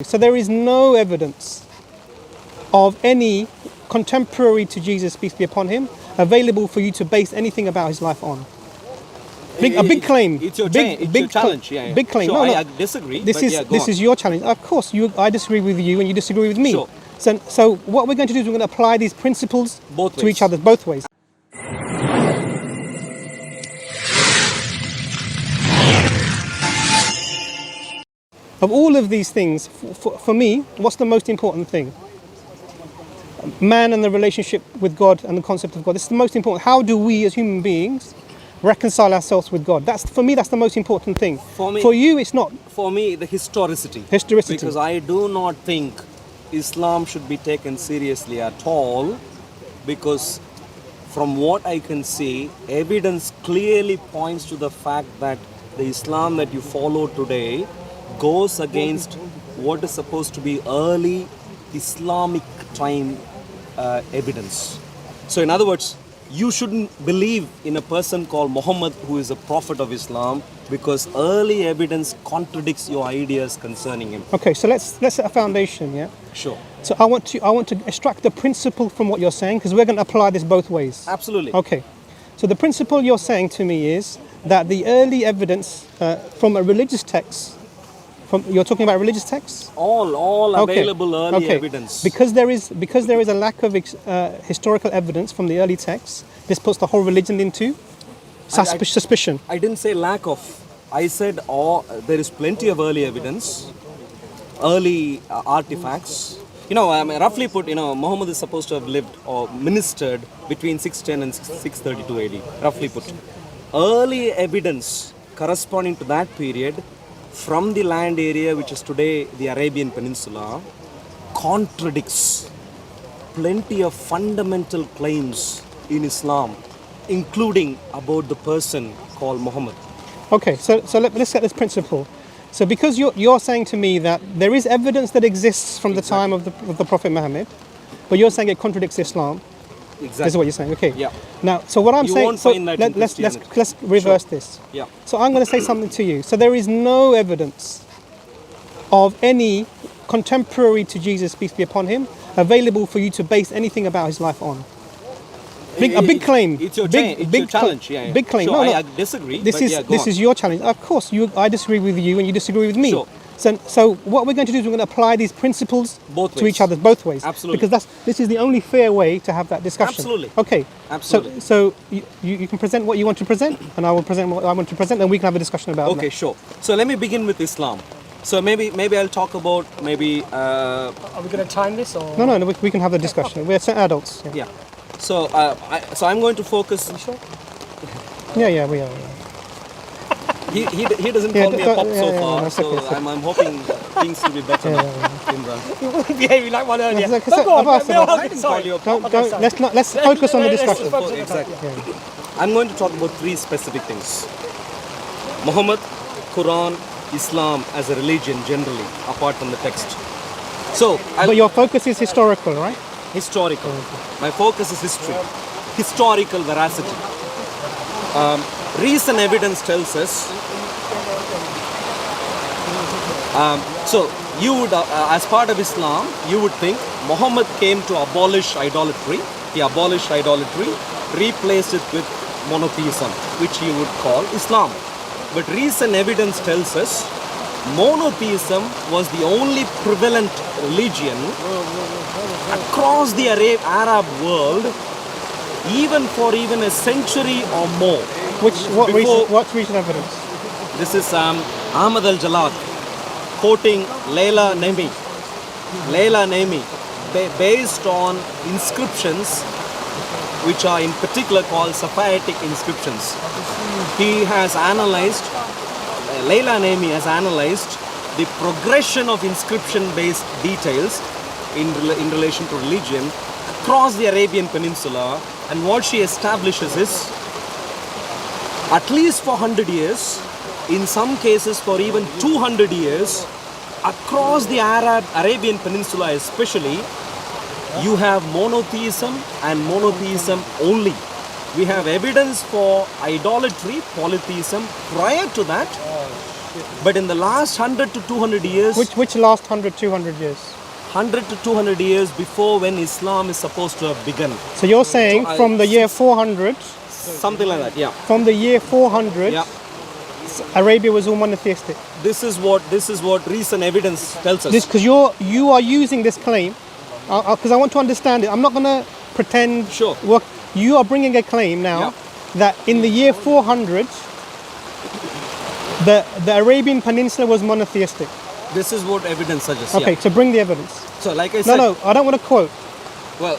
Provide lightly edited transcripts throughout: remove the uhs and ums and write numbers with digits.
So there is no evidence of any contemporary to Jesus, peace be upon him, available for you to base anything about his life on. A big claim. It's your challenge. Yeah. Big claim. Sure, No. I disagree. This is your challenge. Of course, I disagree with you and you disagree with me. Sure. So what we're going to do is we're going to apply these principles to each other, both ways. Of all of these things, for me, what's the most important thing? Man and the relationship with God and the concept of God. This is the most important. How do we as human beings reconcile ourselves with God? For me, that's the most important thing. For you, it's not. For me, the historicity. Because I do not think Islam should be taken seriously at all, because from what I can see, evidence clearly points to the fact that the Islam that you follow today goes against what is supposed to be early Islamic time evidence. So in other words, you shouldn't believe in a person called Muhammad who is a prophet of Islam, because early evidence contradicts your ideas concerning him. Okay, so let's set a foundation, yeah? Sure. So I want to extract the principle from what you're saying, because we're going to apply this both ways. Absolutely. Okay. So the principle you're saying to me is that the early evidence from a religious text, you're talking about religious texts? All available early evidence. Because there is a lack of historical evidence from the early texts, this puts the whole religion into suspicion. I didn't say lack of. I said there is plenty of early evidence, early artifacts. Roughly put, Muhammad is supposed to have lived or ministered between 610 and 632 AD. Roughly put. Early evidence corresponding to that period from the land area which is today the Arabian Peninsula contradicts plenty of fundamental claims in Islam, including about the person called Muhammad. Okay, so let's get this principle. So because you're saying to me that there is evidence that exists from the time of the Prophet Muhammad, but you're saying it contradicts Islam. Exactly. This is what you're saying. Okay. Yeah. Now, so what I'm saying. Won't find that let's reverse this. Yeah. So I'm going to say something to you. So there is no evidence of any contemporary to Jesus, peace be upon him, available for you to base anything about his life on. A big claim. It's your challenge. Yeah. Big claim. Sure, No. I disagree. This is your challenge. Of course, I disagree with you and you disagree with me. Sure. So what we're going to do is we're going to apply these principles to each other, both ways. Absolutely. Because this is the only fair way to have that discussion. Absolutely. Okay. Absolutely. So you can present what you want to present, and I will present what I want to present, and we can have a discussion about that. Okay, sure. So let me begin with Islam. So maybe I'll talk about Are we going to time this or? No, we can have the discussion. We're adults. Yeah. So I'm going to focus. Are you sure? Yeah, we are. He doesn't call me a pop so far, so okay. I'm hoping things will be better now, Imran. You weren't behaving like one earlier. That's But go on, I've asked Call you a pop. let's focus on the discussion. Exactly. I'm going to talk about three specific things: Muhammad, Quran, Islam as a religion generally, apart from the text. So, But your focus is historical, right? Historical. My focus is history, historical veracity. Recent evidence tells us. So you would, as part of Islam, you would think Muhammad came to abolish idolatry. He abolished idolatry, replaced it with monotheism, which you would call Islam. But recent evidence tells us monotheism was the only prevalent religion across the Arab world, even for a century or more. What recent evidence? This is Ahmad al-Jalad quoting Layla Nemi, based on inscriptions which are in particular called Safavitic inscriptions. He has analyzed, Layla Nemi has analyzed the progression of inscription-based details in relation to religion across the Arabian Peninsula, and what she establishes is, at least for 100 years, in some cases for even 200 years, across the Arabian Peninsula especially, you have monotheism and monotheism only. We have evidence for idolatry, polytheism. Prior to that, But in the last 100 to 200 years, Which last 100, 200 years? 100 to 200 years before when Islam is supposed to have begun. So you're saying So I- from the year 400, Something like that, yeah. from the year 400, Yeah. Arabia was all monotheistic. This is what recent evidence tells us. This because you are using this claim, because I want to understand it. I'm not going to pretend. Sure. You are bringing a claim now Yeah. that in the year 400, the Arabian Peninsula was monotheistic. This is what evidence suggests. Okay, Yeah. so bring the evidence. So like I said, No, I don't want to quote. well,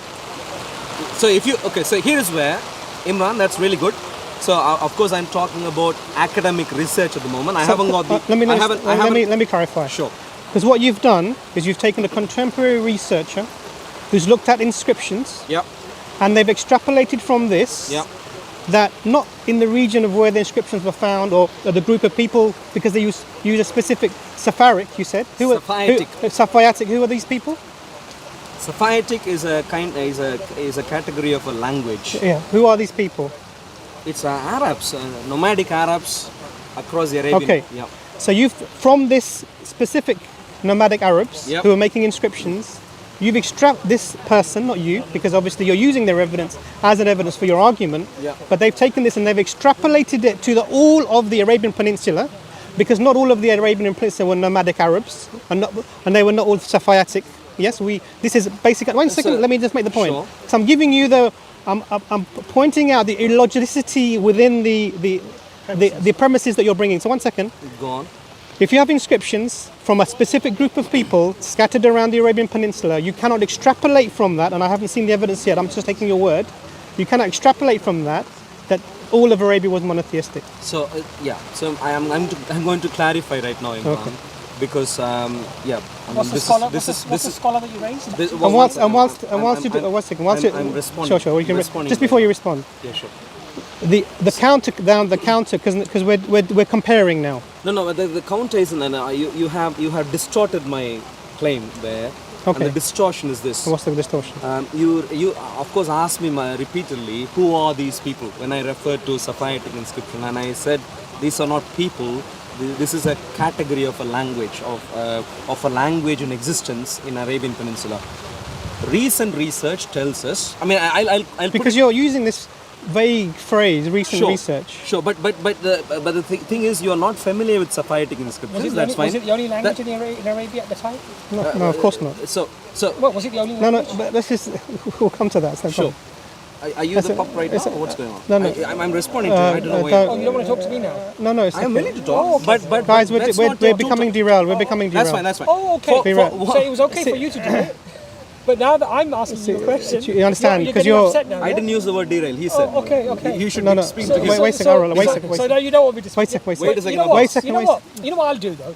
so here is where Imran, that's really good. So of course I'm talking about academic research at the moment. I haven't got the. Let me clarify. Sure. Because what you've done is you've taken a contemporary researcher who's looked at inscriptions, Yeah. and they've extrapolated from this Yeah. that not in the region of where the inscriptions were found or the group of people, because they use a specific Sapphiatic, you said. Sapphiatic. Who are these people? Sapphiatic is a category of a language. Yeah. Who are these people? It's Arabs, nomadic Arabs across the Arabian. Okay. Yeah. So you've from this specific nomadic Arabs Yep. who are making inscriptions, you've extracted this person, not you, because obviously you're using their evidence as an evidence for your argument. Yeah. But they've taken this and they've extrapolated it to all of the Arabian Peninsula, because not all of the Arabian Peninsula were nomadic Arabs, and they were not all Sapphiatic. Yes, this is basically. One second, So- let me just make the point. Sure. So I'm giving you I'm pointing out the illogicity within the premises that you're bringing. So one second. Go on. If you have inscriptions from a specific group of people scattered around the Arabian Peninsula, you cannot extrapolate from that, and I haven't seen the evidence yet, I'm just taking your word, you cannot extrapolate from that all of Arabia was monotheistic. So so I'm going to clarify right now, Imran, Okay. because What's the scholar that you raised? And whilst you do, one second, I'm responding. Sure, you can Responding just to before it. you respond. Yeah, sure. The counter, because we're comparing now. No, the counter isn't. You have distorted my claim there. Okay. And the distortion is this. What's the distortion? You of course asked me repeatedly who are these people when I referred to Sapphiatic inscription, and I said these are not people. This is a category of a language of a language in existence in Arabian Peninsula. Recent research tells us. I mean, I'll Because you're using this vague phrase, recent research. Sure, but the thing is, you are not familiar with Sapphiatic inscriptions. That's fine. Was it the only language in Arabia at the time? No, of course not. So What was it the only No, language? but let's just we'll come to that. It's no sure. problem. Are you the pup right now, or what's going on? No. I'm responding to you. I don't know why. Oh, you don't want to talk to me now? No, it's I am okay. willing to talk, but Guys, let's we're not becoming derailed. We're becoming derailed. That's fine. Oh, okay. For- So it was okay for you to do it, but now that I'm asking you a question, you understand, you're 'cause getting you're- upset now. I didn't use the word derail. He said. Oh, okay. You should No. speak So- to him. wait a second, Arul, wait a second. So now you don't want me to speak. Wait a second. Wait a second. You know Wait what? a second, You know wait a what? You know what I'll do though?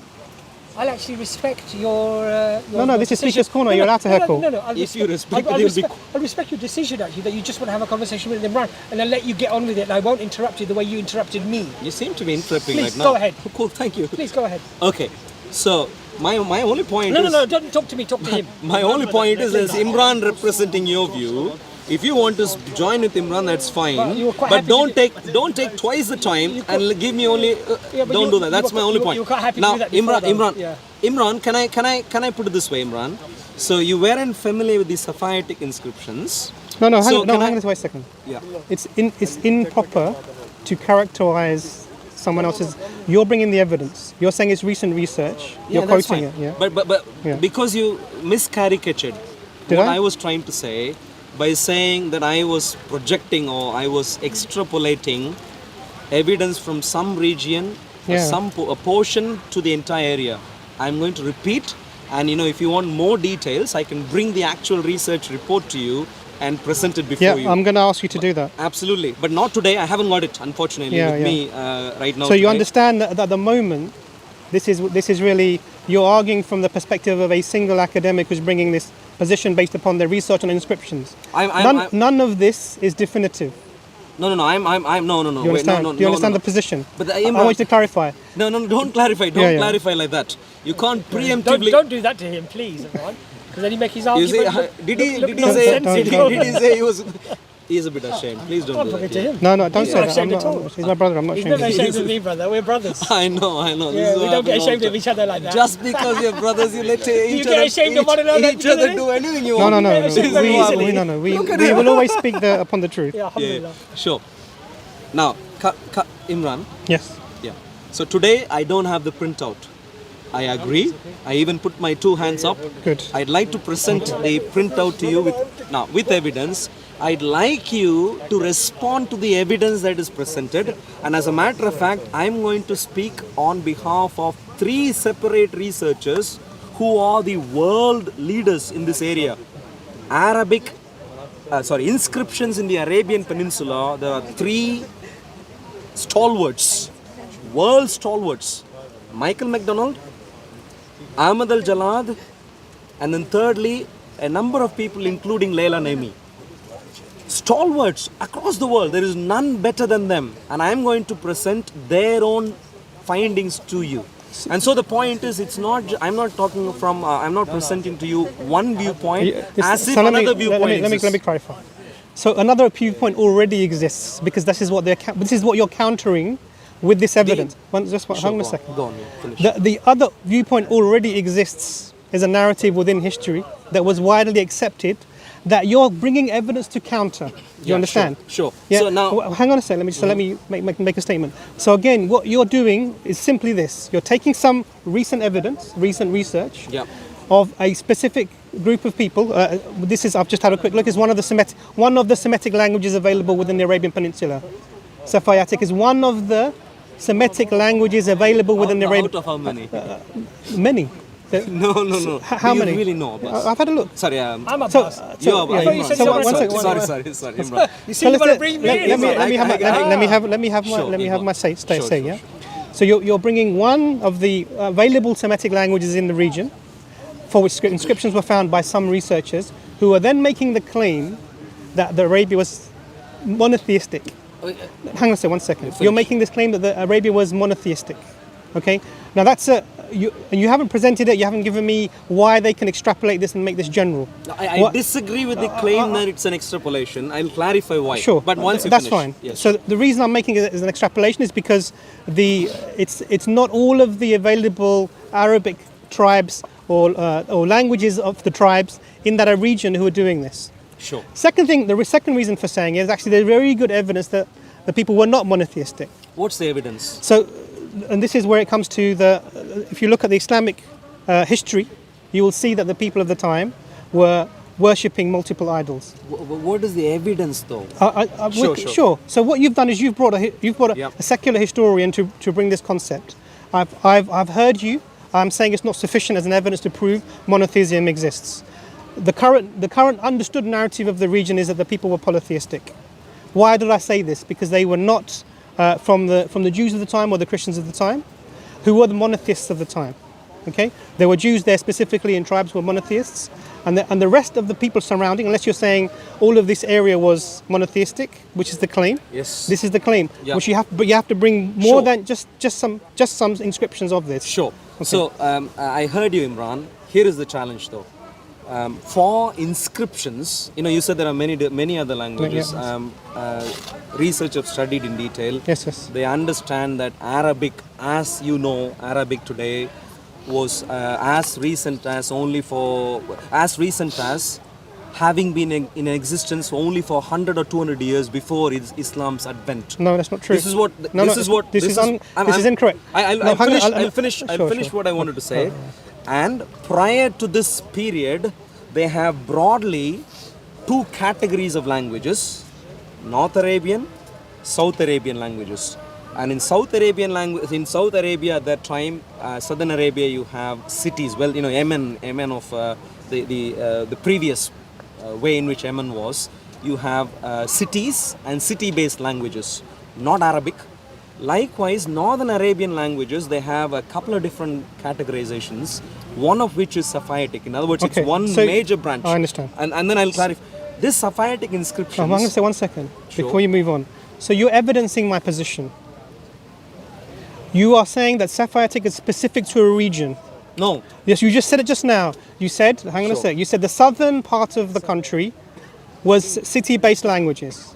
I'll actually respect your. No, this is decision. Speaker's Corner, you're allowed to heckle. No. If you respect it, you'll be- I'll respect your decision actually that you just want to have a conversation with Imran, and I'll let you get on with it. And I won't interrupt you the way you interrupted me. You seem to be interrupting Please, right now. go ahead. Cool. Thank you. Please go ahead. Okay. So my only point is. No, don't talk to me. Talk to him. My only point is, as Imran representing your view, if you want to join with Imran, that's fine. Well, you were quite But happy don't take twice the time and give me only. Yeah, but don't you- do that. That's you were- my only you were- point. you were quite happy to Now, do that before, Imran, though. Yeah. Imran, can I put it this way, Imran? So you weren't familiar with the Sapphiatic inscriptions. No, hang So on, can I- hang on, wait a second. Yeah. It's improper to characterize someone else's. You're bringing the evidence. You're saying it's recent research. You're that's quoting fine. it. Yeah. But Yeah. because you miscaricatured Did what I? I was trying to say by saying that I was projecting or I was extrapolating evidence from some region or Yeah. a portion to the entire area. I'm going to repeat, and if you want more details, I can bring the actual research report to you and present it before Yeah, you. I'm going to ask you to do that. Absolutely, but not today. I haven't got it, unfortunately, Yeah, with yeah. me right now. So you today. understand that at the moment, this is really you're arguing from the perspective of a single academic who's bringing this position based upon their research on inscriptions. I'm- None of this is definitive. No. No. Do you understand? Do you understand the position? But the I Imran- want you to clarify. No, don't clarify. Don't Yeah. clarify like that. You can't preemptively. Don't do that to him, please, Imran. Because then he make his You argument. see, did he look say? nonsensical. Did he say he was? He's a bit ashamed. Please don't I'm do talking that. to Yeah. him. No, don't He's say not that. I'm ashamed at all. not, he's my brother. I'm not He's ashamed. not of ashamed of me, brother. We're brothers. I know. This Yeah, is we what don't get happens ashamed all of the each other like that. Just because you're brothers, you let each get ashamed of one another each other together? do anything you No, want. no, no, no. This is very easily. We will always speak upon the truth. Yeah, Yeah, alhamdulillah. sure. Now, Imran. Yes. Yeah. So today I don't have the printout. I agree. I even put my two hands up. Good. I'd like to present the printout to you with evidence. I'd like you to respond to the evidence that is presented. And as a matter of fact, I'm going to speak on behalf of 3 separate researchers who are the world leaders in this area. Inscriptions in the Arabian Peninsula. There are 3 stalwarts, world stalwarts. Michael McDonald, Ahmad al-Jalad, and then thirdly, a number of people including Leila Naimi. Stalwarts across the world, there is none better than them. And I am going to present their own findings to you. And so the point is, I'm not presenting to you one viewpoint as if another viewpoint exists. Let me clarify. So another viewpoint already exists because this is what you're countering with this evidence. Hang on a second. Go on, yeah, finish. The other viewpoint already exists as a narrative within history that was widely accepted that you're bringing evidence to counter. Do you understand? Sure. Yeah. So now, hang on a second. Let me make a statement. So again, what you're doing is simply this: you're taking some recent evidence, recent research yeah. of a specific group of people. I've just had a quick look. Is one of the Semitic languages available within the Arabian Peninsula. Safayatic is one of the Semitic languages available within the Arabian. Out of how many? Many. No. How Do you many? really know, Abbas? Thought a look. Sorry, I'm a So, boss. you so, are yeah, thought you said so you one were second. sorry, Imran. You see, you want to bring me in. Let me have my say. Yeah. So you're bringing one of the available Semitic languages in the region, for which inscriptions were found by some researchers, who are then making the claim that the Arabia was monotheistic. Hang on a second, 1 second. You're making this claim that the Arabia was monotheistic. Okay. Now you haven't presented it. You haven't given me why they can extrapolate this and make this general. I disagree with the claim that it's an extrapolation. I'll clarify why. Sure, But once you that's finish. fine. Yes. So the reason I'm making it as an extrapolation is because it's not all of the available Arabic tribes or languages of the tribes in that region who are doing this. Sure. The second reason for saying it is actually there's very good evidence that the people were not monotheistic. What's the evidence? So, and this is where it comes to if you look at the Islamic history, you will see that the people of the time were worshipping multiple idols. What is the evidence, though? Sure. So what you've done is you've brought Yep. a secular historian to bring this concept. I've heard you. I'm saying it's not sufficient as an evidence to prove monotheism exists. The current understood narrative of the region is that the people were polytheistic. Why did I say this? Because they were not from the Jews of the time or the Christians of the time, who were the monotheists of the time. Okay, there were Jews there specifically in tribes who were monotheists, and the rest of the people surrounding, unless you're saying all of this area was monotheistic, which is the claim. Yes. This is the claim. Yeah. Which you have to bring more Sure. than just some inscriptions of this. Sure. Okay. So I heard you, Imran. Here is the challenge, though. For inscriptions, you said there are many other languages. Yeah. Research have studied in detail. Yes. They understand that Arabic, as you know, Arabic today was as recent as having been in existence only for 100 or 200 years before Islam's advent. No, that's not true. This is incorrect. I'll finish Sure. what I wanted to say. And prior to this period, they have broadly 2 categories of languages: North Arabian, South Arabian languages. And in South Arabia at that time, Southern Arabia, you have cities. Well, Yemen of the previous way in which Yemen was. You have cities and city-based languages, not Arabic. Likewise, Northern Arabian languages, they have a couple of different categorizations, one of which is Safayatic. In other words, Okay, it's one so major branch. I understand. And then I'll clarify. This Safayatic inscription. I'm going to say 1 second Sure. before you move on. So you're evidencing my position. You are saying that Safayatic is specific to a region. No. Yes, you just said it just now. You said, hang on a Sure. sec, you said the southern part of the country was city-based languages.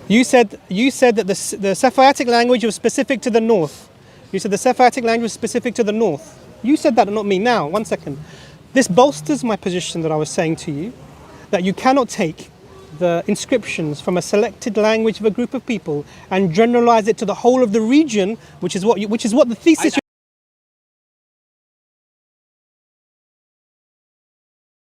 You said that the Sephardic language was specific to the north. You said the Sephardic language was specific to the north. You said that, not me. Now, 1 second. This bolsters my position that I was saying to you, that you cannot take the inscriptions from a selected language of a group of people and generalize it to the whole of the region, which is what the thesis